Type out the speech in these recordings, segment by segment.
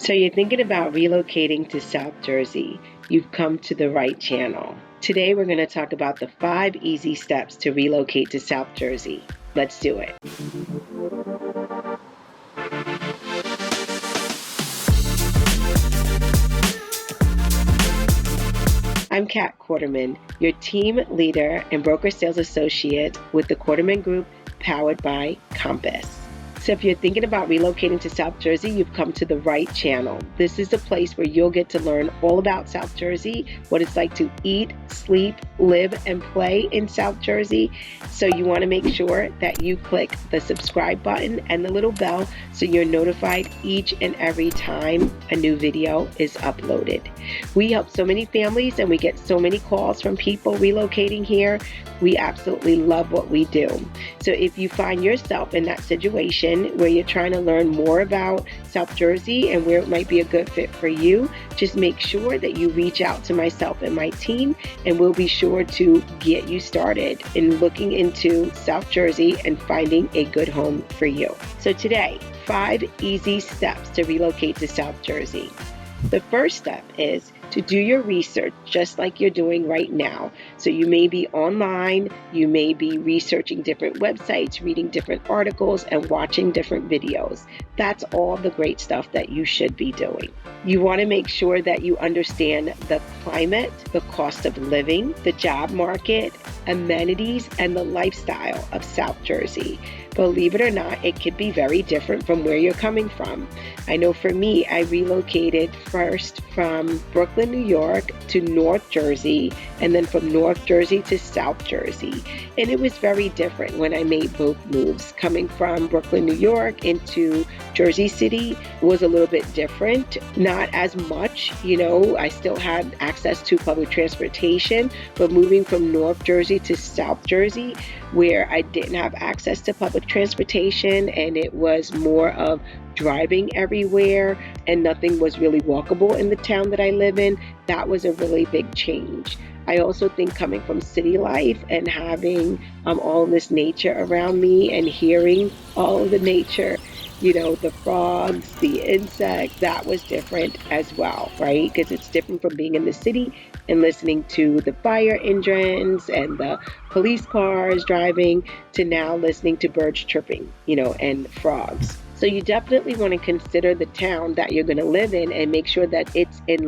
So you're thinking about relocating to South Jersey. You've come to the right channel. Today we're going to talk about the 5 easy steps to relocate to South Jersey. Let's do it. I'm Kat Quarterman, your team leader and broker sales associate with the Quarterman Group, powered by Compass. So if you're thinking about relocating to South Jersey, you've come to the right channel. This is a place where you'll get to learn all about South Jersey, what it's like to eat, sleep, live, and play in South Jersey. So you want to make sure that you click the subscribe button and the little bell so you're notified each and every time a new video is uploaded. We help so many families and we get so many calls from people relocating here. We absolutely love what we do. So if you find yourself in that situation where you're trying to learn more about South Jersey and where it might be a good fit for you, just make sure that you reach out to myself and my team, and we'll be sure to get you started in looking into South Jersey and finding a good home for you. So today, 5 easy steps to relocate to South Jersey. The first step is to do your research just like you're doing right now. So you may be online, you may be researching different websites, reading different articles, and watching different videos. That's all the great stuff that you should be doing. You want to make sure that you understand the climate, the cost of living, the job market, amenities, and the lifestyle of South Jersey. Believe it or not, it could be very different from where you're coming from. I know for me, I relocated first from Brooklyn, New York to North Jersey, and then from North Jersey to South Jersey. And it was very different when I made both moves. Coming from Brooklyn, New York into Jersey City was a little bit different. Not as much, I still had access to public transportation, but moving from North Jersey to South Jersey, where I didn't have access to public transportation and it was more of driving everywhere and nothing was really walkable in the town that I live in, that was a really big change. I also think coming from city life and having all this nature around me and hearing all of the nature, the frogs, the insects, that was different as well, right? Because it's different from being in the city and listening to the fire engines and the police cars driving to now listening to birds chirping, and frogs. So you definitely want to consider the town that you're going to live in and make sure that it's in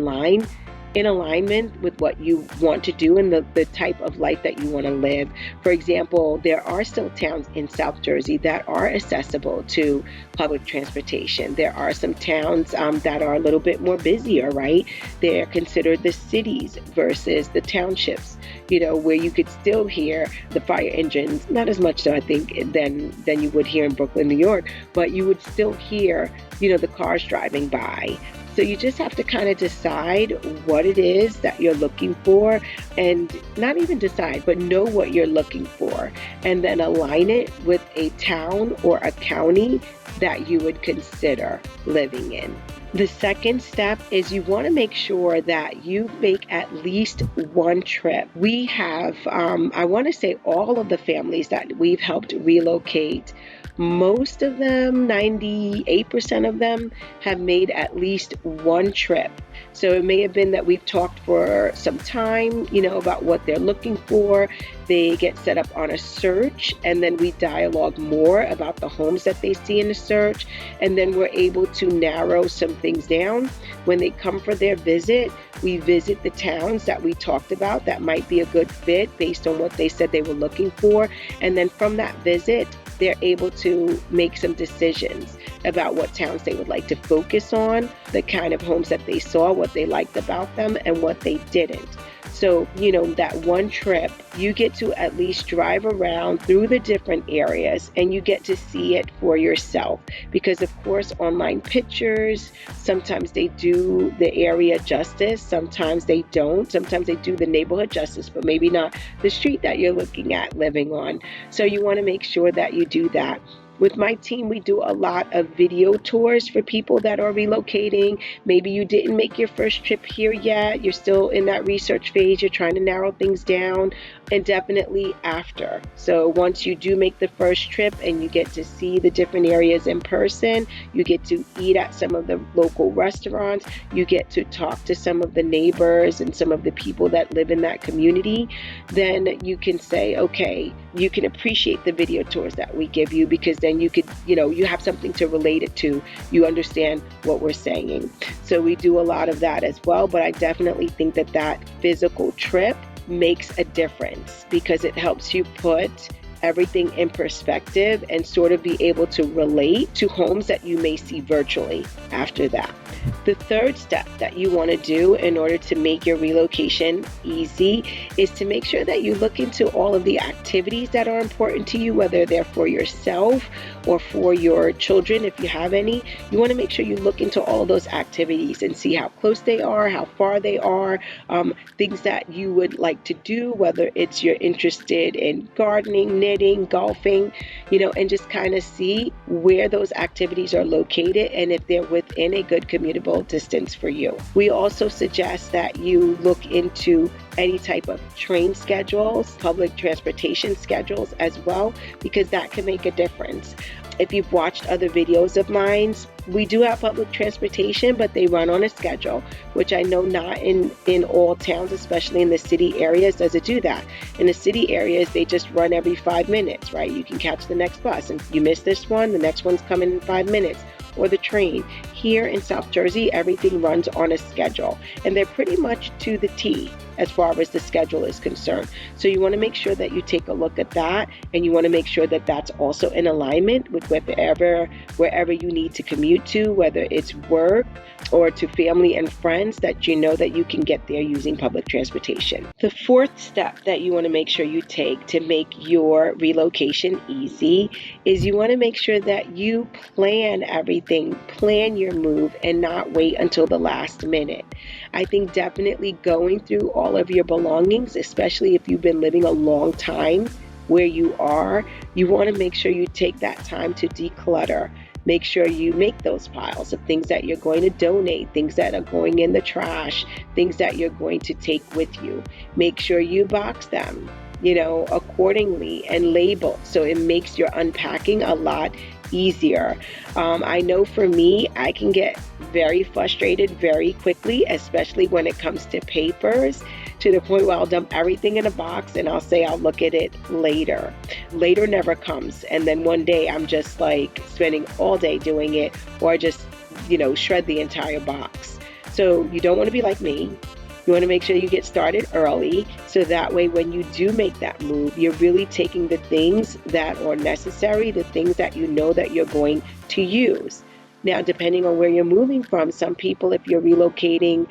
alignment with what you want to do and the type of life that you want to live. For example, there are still towns in South Jersey that are accessible to public transportation. There are some towns that are a little bit more busier, right? They're considered the cities versus the townships, where you could still hear the fire engines, not as much so I think than you would here in Brooklyn, New York, but you would still hear, the cars driving by. So you just have to kind of decide what it is that you're looking for, and not even decide, but know what you're looking for, and then align it with a town or a county that you would consider living in. The second step is you want to make sure that you make at least one trip. We have, I want to say all of the families that we've helped relocate, most of them, 98% of them, have made at least one trip. So it may have been that we've talked for some time, about what they're looking for. They get set up on a search, and then we dialogue more about the homes that they see in the search, and then we're able to narrow some things down. When they come for their visit, we visit the towns that we talked about that might be a good fit based on what they said they were looking for, and then from that visit, they're able to make some decisions about what towns they would like to focus on, the kind of homes that they saw, what they liked about them, and what they didn't. So, that one trip, you get to at least drive around through the different areas and you get to see it for yourself. Because, of course, online pictures, sometimes they do the area justice, sometimes they don't. Sometimes they do the neighborhood justice, but maybe not the street that you're looking at living on. So you want to make sure that you do that. With my team, we do a lot of video tours for people that are relocating. Maybe you didn't make your first trip here yet. You're still in that research phase. You're trying to narrow things down. and definitely after. So once you do make the first trip and you get to see the different areas in person, you get to eat at some of the local restaurants, you get to talk to some of the neighbors and some of the people that live in that community, then you can say, okay, you can appreciate the video tours that we give you, because then you could, you have something to relate it to. You understand what we're saying. So we do a lot of that as well, but I definitely think that that physical trip makes a difference because it helps you put everything in perspective and sort of be able to relate to homes that you may see virtually after that. The third step that you want to do in order to make your relocation easy is to make sure that you look into all of the activities that are important to you, whether they're for yourself or for your children, if you have any. You want to make sure you look into all of those activities and see how close they are, how far they are, things that you would like to do, whether it's you're interested in gardening, knitting, golfing, and just kind of see where those activities are located and if they're within a good commutable distance for you. We also suggest that you look into any type of train schedules, public transportation schedules as well, because that can make a difference. If you've watched other videos of mine, we do have public transportation, but they run on a schedule, which I know not in all towns, especially in the city areas, does it do that. In the city areas, they just run every 5 minutes, right? You can catch the next bus, and you miss this one, the next one's coming in 5 minutes. Or the train. Here in South Jersey, everything runs on a schedule, and they're pretty much to the T as far as the schedule is concerned. So you want to make sure that you take a look at that, and you want to make sure that that's also in alignment with wherever you need to commute to, whether it's work or to family and friends, that you know that you can get there using public transportation. The fourth step that you want to make sure you take to make your relocation easy is you want to make sure that you plan everything, plan your move, and not wait until the last minute. I think definitely going through all of your belongings, especially if you've been living a long time where you are, you want to make sure you take that time to declutter. Make sure you make those piles of things that you're going to donate, things that are going in the trash, things that you're going to take with you. Make sure you box them, accordingly and label, so it makes your unpacking a lot easier. I know for me, I can get very frustrated very quickly, especially when it comes to papers, to the point where I'll dump everything in a box and I'll say I'll look at it later. Later never comes. And then one day I'm just like spending all day doing it, or just, shred the entire box. So you don't want to be like me. You want to make sure you get started early, so that way when you do make that move, you're really taking the things that are necessary, the things that you know that you're going to use. Now, depending on where you're moving from, some people, if you're relocating,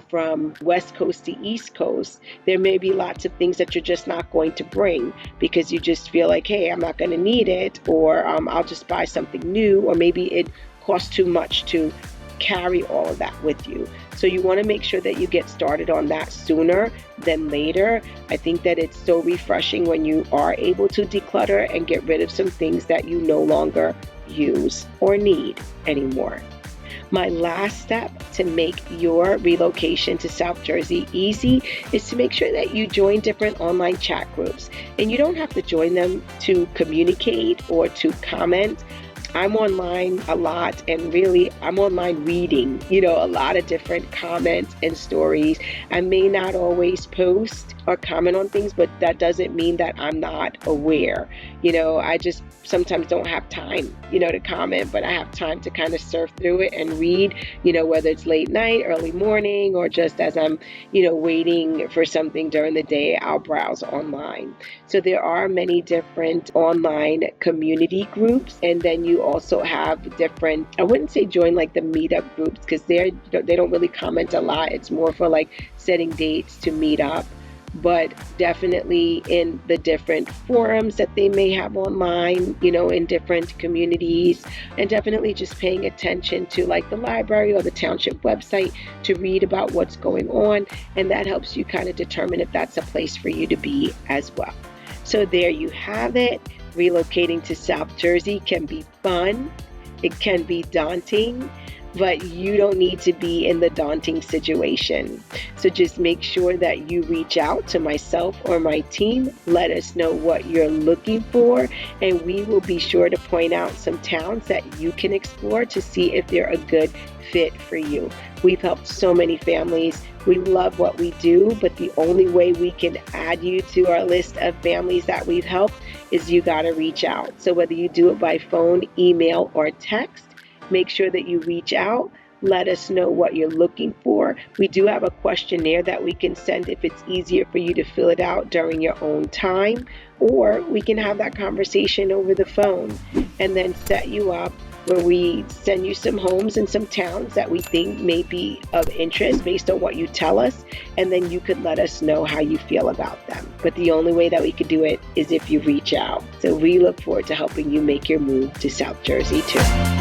from West Coast to East Coast, there may be lots of things that you're just not going to bring because you just feel like, hey, I'm not going to need it, or I'll just buy something new, or maybe it costs too much to carry all of that with you. So you want to make sure that you get started on that sooner than later. I think that it's so refreshing when you are able to declutter and get rid of some things that you no longer use or need anymore. My last step to make your relocation to South Jersey easy is to make sure that you join different online chat groups. And you don't have to join them to communicate or to comment. I'm online a lot, and really I'm online reading, a lot of different comments and stories. I may not always post or comment on things, but that doesn't mean that I'm not aware. I just sometimes don't have time, to comment, but I have time to kind of surf through it and read, whether it's late night, early morning, or just as I'm, waiting for something during the day, I'll browse online. So there are many different online community groups, and then you also have different, I wouldn't say join like the meetup groups, because they don't really comment a lot. It's more for like setting dates to meet up. But definitely in the different forums that they may have online, in different communities, and definitely just paying attention to like the library or the township website to read about what's going on. And that helps you kind of determine if that's a place for you to be as well. So there you have it. Relocating to South Jersey can be fun. It can be daunting. but you don't need to be in the daunting situation. So just make sure that you reach out to myself or my team. Let us know what you're looking for, and we will be sure to point out some towns that you can explore to see if they're a good fit for you. We've helped so many families. We love what we do, but the only way we can add you to our list of families that we've helped is you got to reach out. So whether you do it by phone, email, or text, make sure that you reach out. Let us know what you're looking for. We do have a questionnaire that we can send if it's easier for you to fill it out during your own time, or we can have that conversation over the phone and then set you up where we send you some homes and some towns that we think may be of interest based on what you tell us, and then you could let us know how you feel about them. But the only way that we could do it is if you reach out. So we look forward to helping you make your move to South Jersey too.